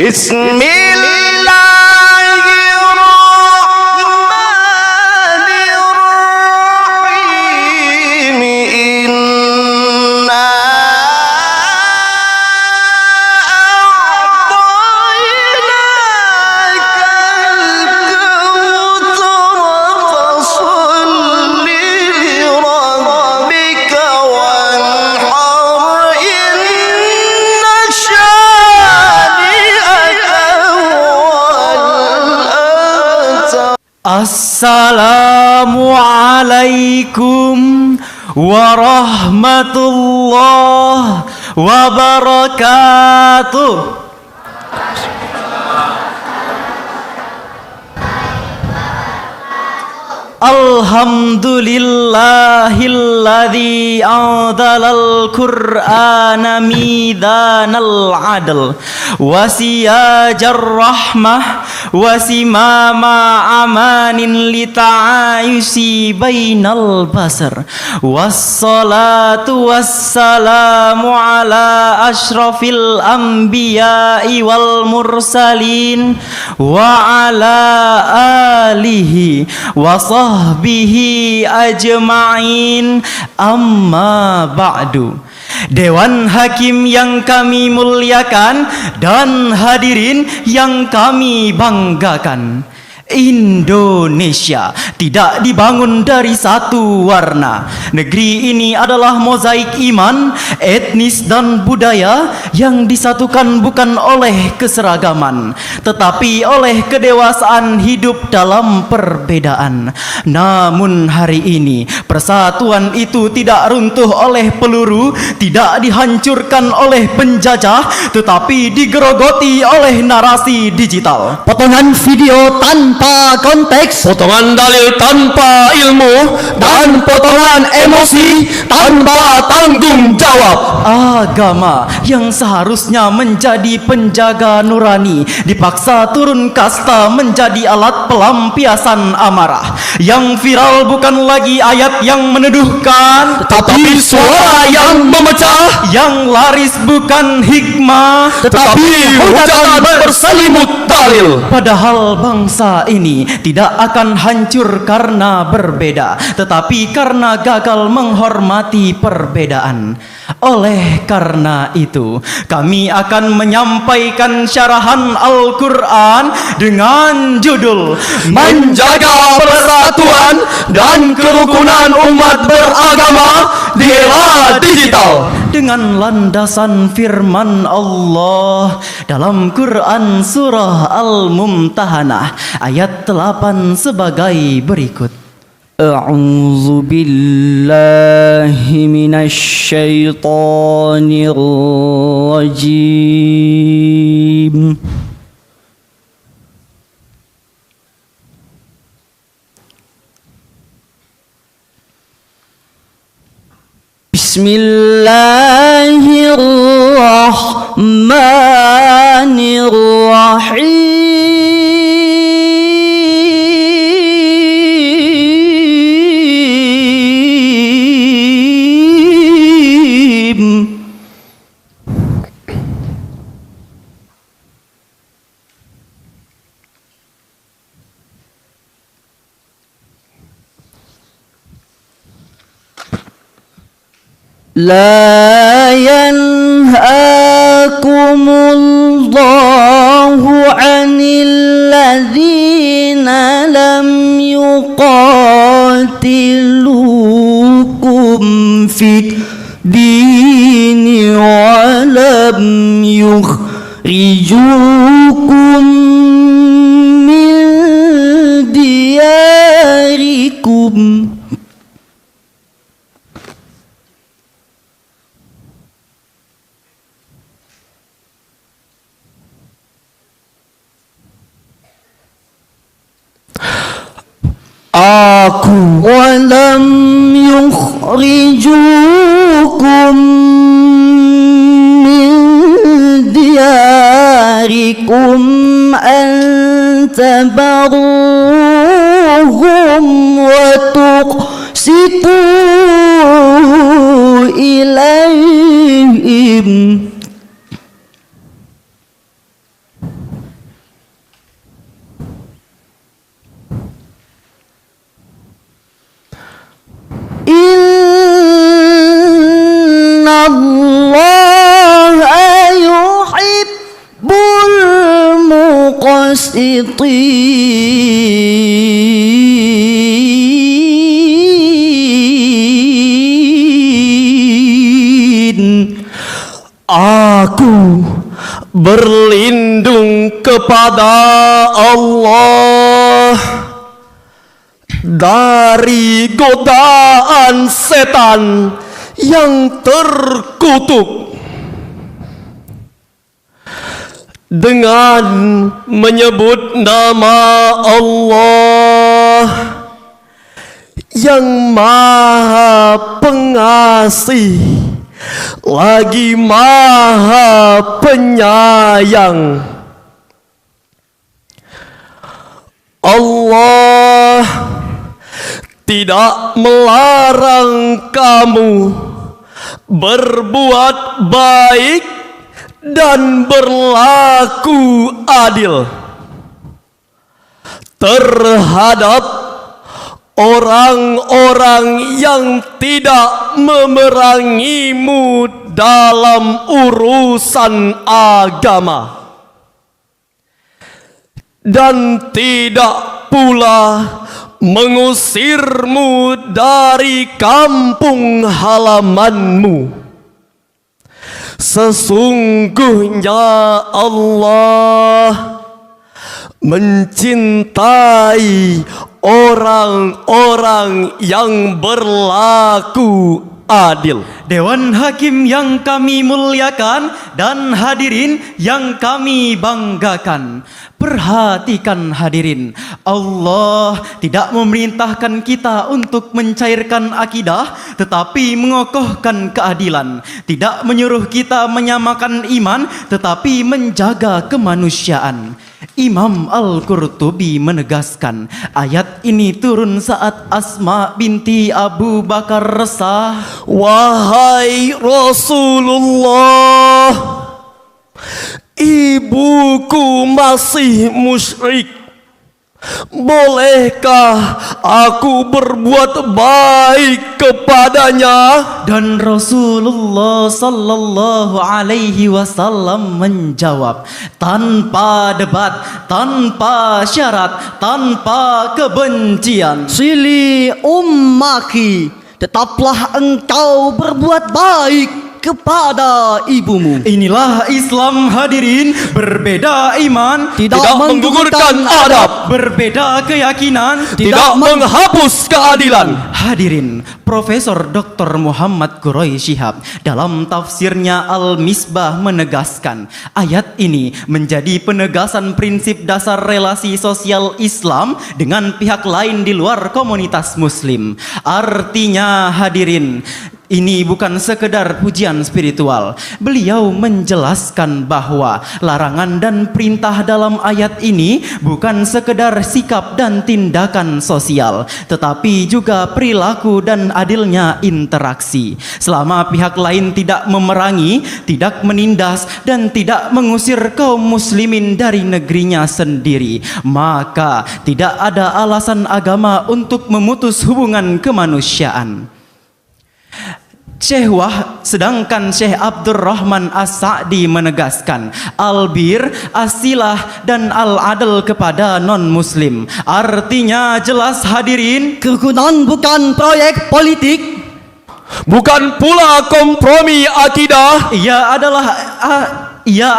Bismillahirrahmanirrahim. Inna a'tainakal kautsar fasalli lirabbika wanhar. Inna syani'aka huwal abtar. Assalamualaikum warahmatullahi wabarakatuh. Alhamdulillahilladzi anzalal qur'ana midanal adl wa siyajar rahmah wa simama amanin lita'ayusi bainal basar. Wassalatu wassalamu ala ashrafil anbiya'i wal mursalin wa ala alihi wa sahbihi ajma'in, amma ba'du. Dewan Hakim yang kami muliakan dan hadirin yang kami banggakan, Indonesia tidak dibangun dari satu warna. Negeri ini adalah mozaik iman, etnis dan budaya yang disatukan bukan oleh keseragaman, tetapi oleh kedewasaan hidup dalam perbedaan. Namun hari ini persatuan itu tidak runtuh oleh peluru, tidak dihancurkan oleh penjajah, tetapi digerogoti oleh narasi digital. Potongan video tanpa konteks, potongan dalil tanpa ilmu, dan potongan emosi tanpa tanggung jawab. Agama yang seharusnya menjadi penjaga nurani dipaksa turun kasta menjadi alat pelampiasan amarah. Yang viral bukan lagi ayat yang menuduhkan, Tetapi suara yang memecah, yang laris bukan hikmah, tetapi hujatan berselimut dalil. Padahal bangsa ini tidak akan hancur karena berbeda, tetapi karena gagal menghormati perbedaan. Oleh karena itu, kami akan menyampaikan syarahan Al-Quran dengan judul Menjaga persatuan dan kerukunan umat beragama di era digital, dengan landasan firman Allah dalam Quran surah Al-Mumtahanah ayat 8 sebagai berikut. A'udzu billahi minasy syaithanir rajim. Bismillahirrahmanirrahim. La yanhaakumullahu 'anil ladzina lam yuqatilukum fid dini wa lam yukhrijukum min diyarikum. Aku walam yukhrijukum min diyarikum an tabarruhum wa tuqsitu ilaihim. Aku berlindung kepada Allah dari godaan setan yang terkutuk. Dengan menyebut nama Allah yang Maha Pengasih lagi Maha Penyayang. Allah tidak melarang kamu berbuat baik dan berlaku adil terhadap orang-orang yang tidak memerangimu dalam urusan agama, dan tidak pula mengusirmu dari kampung halamanmu. Sesungguhnya Allah mencintai orang-orang yang berlaku adil. Dewan Hakim yang kami muliakan dan hadirin yang kami banggakan. Perhatikan hadirin, Allah tidak memerintahkan kita untuk mencairkan akidah, tetapi mengokohkan keadilan. Tidak menyuruh kita menyamakan iman, tetapi menjaga kemanusiaan. Imam Al-Qurtubi menegaskan, ayat ini turun saat Asma binti Abu Bakar resah. Wahai Rasulullah, ibuku masih musyrik. Bolehkah aku berbuat baik kepadanya? Dan Rasulullah sallallahu alaihi wasallam menjawab tanpa debat, tanpa syarat, tanpa kebencian. Sili ummaki, tetaplah engkau berbuat baik kepada ibumu. Inilah Islam hadirin, berbeda iman, Tidak menggugurkan adab, berbeda keyakinan, tidak menghapus keadilan. Hadirin, Profesor Dr. Muhammad Quraish Shihab dalam tafsirnya Al-Misbah menegaskan, ayat ini menjadi penegasan prinsip dasar relasi sosial Islam dengan pihak lain di luar komunitas Muslim. Artinya hadirin, ini bukan sekedar pujian spiritual. Beliau menjelaskan bahwa larangan dan perintah dalam ayat ini bukan sekedar sikap dan tindakan sosial, tetapi juga perilaku dan adilnya interaksi. Selama pihak lain tidak memerangi, tidak menindas, dan tidak mengusir kaum muslimin dari negerinya sendiri, maka tidak ada alasan agama untuk memutus hubungan kemanusiaan. Sedangkan Syekh Abdurrahman As-Sa'di menegaskan al-bir, as-silah, dan al-adl kepada non-muslim. Artinya jelas hadirin, Kerukunan bukan proyek politik, Bukan pula kompromi akidah. Ia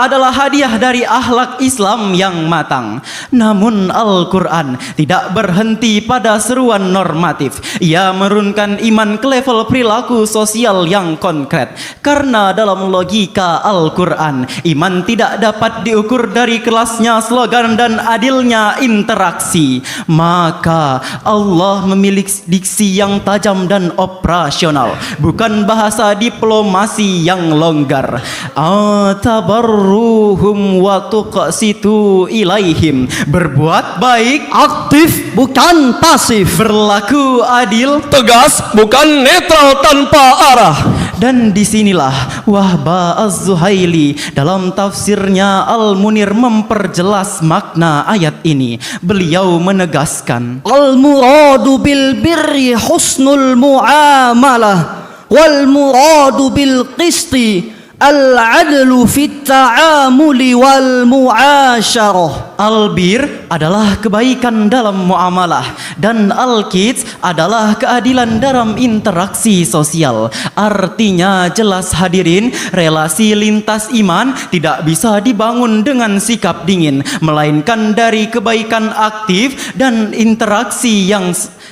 adalah hadiah dari akhlak Islam yang matang. Namun Al-Quran tidak berhenti pada seruan normatif. Ia menurunkan iman ke level perilaku sosial yang konkret. Karena dalam logika Al-Quran, iman tidak dapat diukur dari kelasnya slogan dan adilnya interaksi. Maka Allah memiliki diksi yang tajam dan operasional, bukan bahasa diplomasi yang longgar. Tabarruhum wa tuqsitu ilaihim. Berbuat baik, aktif bukan pasif, berlaku adil, Tegas bukan netral tanpa arah. Dan disinilah Wahba Az-Zuhaili dalam tafsirnya Al-Munir memperjelas makna ayat ini. Beliau menegaskan, al-muradu bil birri husnul muamalah wal muradu bil qisti al-adlu fit ta'amuli wal mu'asyarah. Albir adalah kebaikan dalam muamalah dan al-kids adalah keadilan dalam interaksi sosial. Artinya jelas hadirin, relasi lintas iman tidak bisa dibangun dengan sikap dingin, melainkan dari kebaikan aktif dan interaksi yang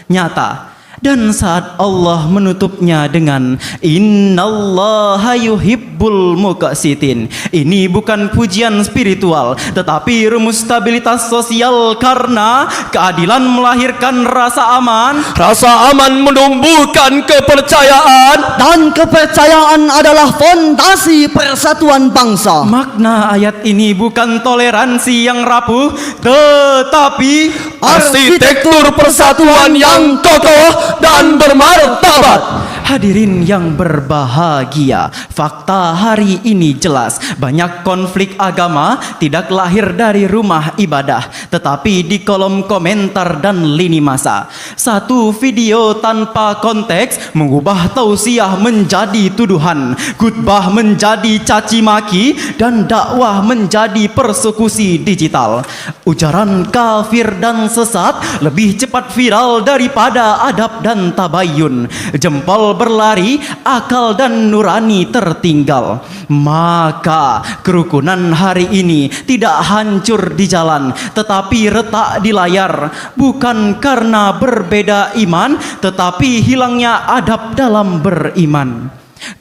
nyata. Dan saat Allah menutupnya dengan Innallaha yuhibbul muqsitin. Ini bukan pujian spiritual, tetapi rumus stabilitas sosial, karena keadilan melahirkan rasa aman. Rasa aman menumbuhkan kepercayaan. Dan kepercayaan adalah fondasi persatuan bangsa. Makna ayat ini bukan toleransi yang rapuh, tetapi Arsitektur persatuan yang kokoh dan bermartabat. Hadirin yang berbahagia, fakta hari ini jelas. Banyak konflik agama tidak lahir dari rumah ibadah, tetapi di kolom komentar dan lini masa. Satu video tanpa konteks mengubah tausiah menjadi tuduhan, khutbah menjadi caci maki, dan dakwah menjadi persekusi digital. Ujaran kafir dan sesat lebih cepat viral daripada adab dan tabayun. Jempol berlari, akal dan nurani tertinggal. Maka kerukunan hari ini tidak hancur di jalan, tetapi retak di layar. Bukan karena berbeda iman, tetapi hilangnya adab dalam beriman.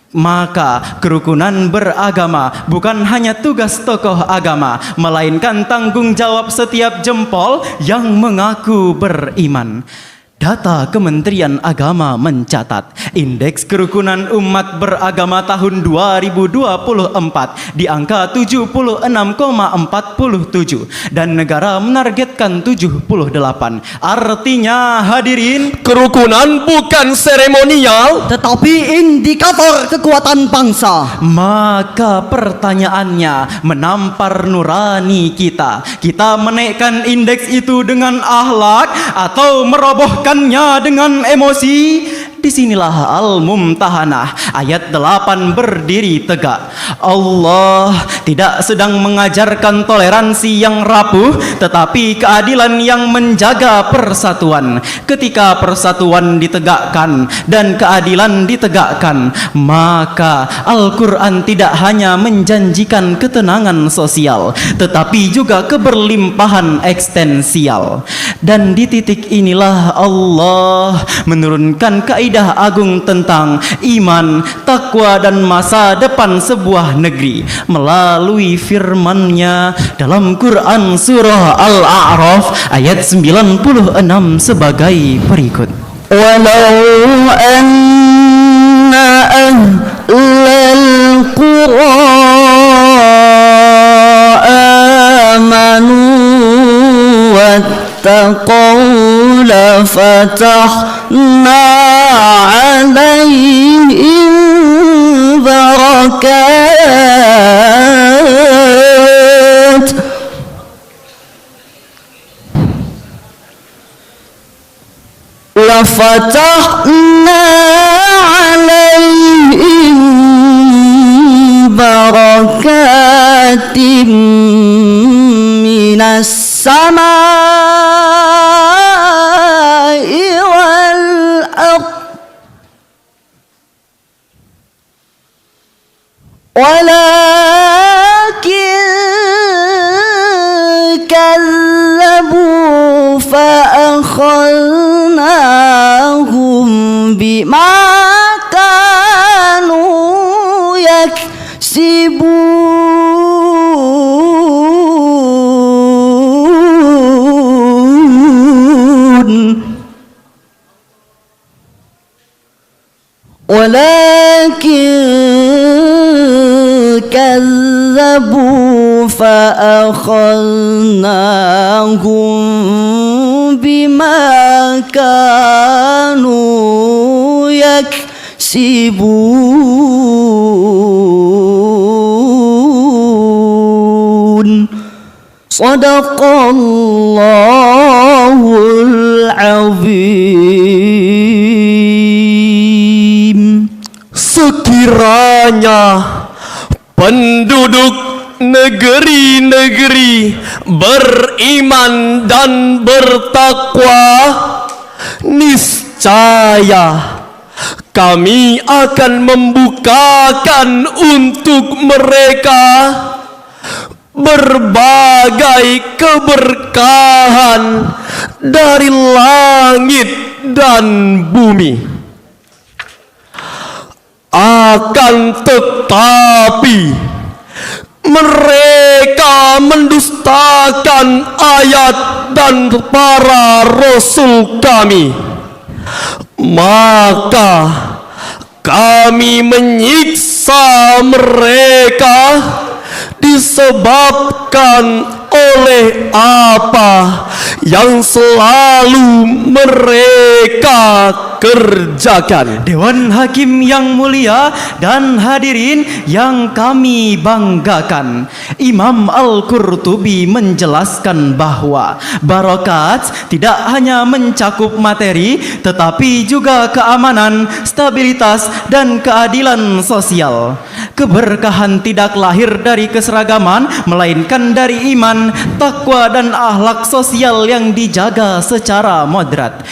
Maka kerukunan beragama bukan hanya tugas tokoh agama, melainkan tanggung jawab setiap jempol yang mengaku beriman. Data Kementerian Agama mencatat indeks kerukunan umat beragama tahun 2024 di angka 76,47 dan negara menargetkan 78. Artinya hadirin, Kerukunan bukan seremonial, tetapi indikator kekuatan bangsa. maka pertanyaannya menampar nurani kita. Kita menaikkan indeks itu dengan akhlak atau merobohkannya dengan emosi? Disinilah Al-Mumtahanah ayat 8 berdiri tegak. Allah tidak sedang mengajarkan toleransi yang rapuh, tetapi keadilan yang menjaga persatuan. Ketika persatuan ditegakkan dan keadilan ditegakkan, maka Al-Quran tidak hanya menjanjikan ketenangan sosial, tetapi juga keberlimpahan eksistensial. Dan di titik inilah Allah menurunkan kaidah agung tentang iman, takwa dan masa depan sebuah negeri melalui firman-Nya dalam Quran surah Al-A'raf ayat 96 sebagai berikut. Walau anna ahlal qura amanu wattaqaw lafatahna alaihim barakat lafatahna alaihim barakatim minas samai wal ardh walakin kazzabu fa'akhadnahum bima kanu yaksibun walakin كذبوا فأخذناهم بما كانوا يكسبون صدق الله العظيم. sekiranya penduduk negeri-negeri beriman dan bertakwa, niscaya kami akan membukakan untuk mereka berbagai keberkahan dari langit dan bumi. Akan tetapi mereka mendustakan ayat dan para rasul kami, maka kami menyiksa mereka disebabkan oleh apa yang selalu mereka kerjakan. Dewan Hakim yang mulia dan hadirin yang kami banggakan, Imam Al-Qurtubi menjelaskan bahwa barokat tidak hanya mencakup materi tetapi juga keamanan, stabilitas dan keadilan sosial. Keberkahan tidak lahir dari keseragaman melainkan dari iman, takwa dan akhlak sosial yang dijaga secara moderat.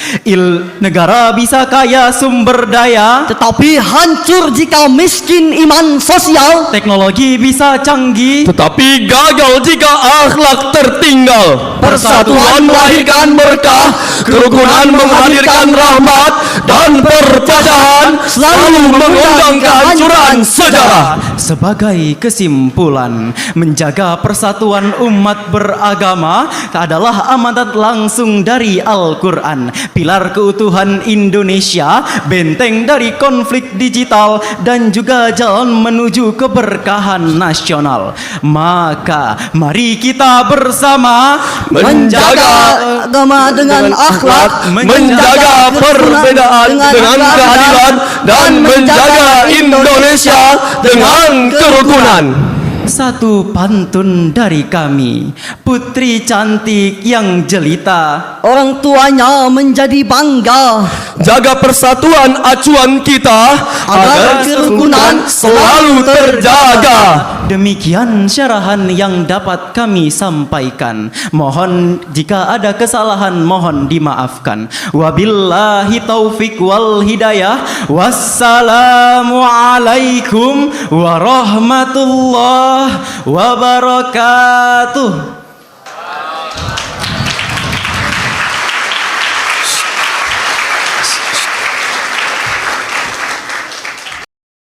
Negara bisa kaya sumber daya, tetapi hancur jika miskin iman sosial. teknologi bisa canggih, tetapi gagal jika akhlak tertinggal. Persatuan melahirkan berkah, kerukunan menghadirkan rahmat, dan perpecahan selalu mengundang kehancuran sejarah. Sebagai kesimpulan, menjaga persatuan umat beragama adalah amanat langsung dari Al-Quran, pilar keutuhan Indonesia, benteng dari konflik digital, dan juga jalan menuju keberkahan nasional. Maka mari kita bersama Menjaga agama dengan akhlak, menjaga perbedaan dengan keadilan, dan menjaga Indonesia dengan kerukunan. Satu pantun dari kami, putri cantik yang jelita, orang tuanya menjadi bangga. Jaga persatuan acuan kita agar kerukunan selalu terjaga. Demikian syarahan yang dapat kami sampaikan. Mohon jika ada kesalahan mohon dimaafkan. Wabillahi taufik wal hidayah. Wassalamualaikum warahmatullahi wabarakatuh.